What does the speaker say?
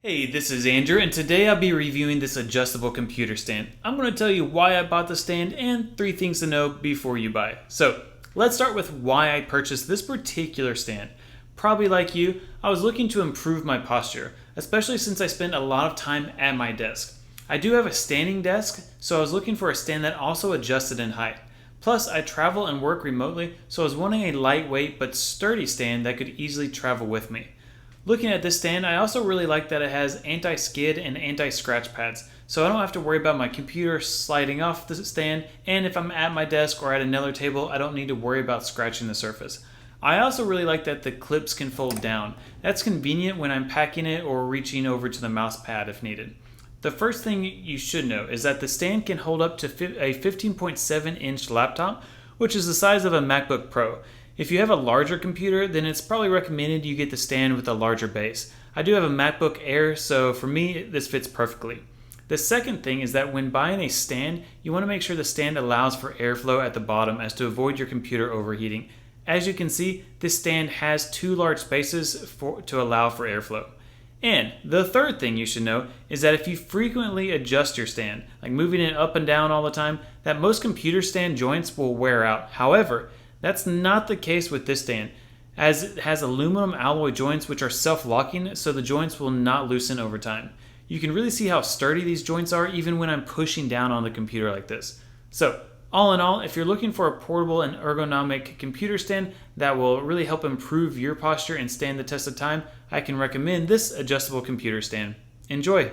Hey, this is Andrew, and today I'll be reviewing this adjustable computer stand. I'm going to tell you why I bought the stand and 3 things to know before you buy. So, let's start with why I purchased this particular stand. Probably like you, I was looking to improve my posture, especially since I spend a lot of time at my desk. I do have a standing desk, so I was looking for a stand that also adjusted in height. Plus, I travel and work remotely, so I was wanting a lightweight but sturdy stand that could easily travel with me. Looking at this stand, I also really like that it has anti-skid and anti-scratch pads, so I don't have to worry about my computer sliding off the stand, and if I'm at my desk or at another table, I don't need to worry about scratching the surface. I also really like that the clips can fold down. That's convenient when I'm packing it or reaching over to the mouse pad if needed. The first thing you should know is that the stand can hold up to a 15.7-inch laptop, which is the size of a MacBook Pro. If you have a larger computer, then it's probably recommended you get the stand with a larger base. I do have a MacBook Air, so for me, this fits perfectly. The second thing is that when buying a stand, you want to make sure the stand allows for airflow at the bottom as to avoid your computer overheating. As you can see, this stand has 2 large spaces to allow for airflow. And the third thing you should know is that if you frequently adjust your stand, like moving it up and down all the time, that most computer stand joints will wear out. However, that's not the case with this stand, as it has aluminum alloy joints which are self-locking, so the joints will not loosen over time. You can really see how sturdy these joints are even when I'm pushing down on the computer like this. So, all in all, if you're looking for a portable and ergonomic computer stand that will really help improve your posture and stand the test of time, I can recommend this adjustable computer stand. Enjoy!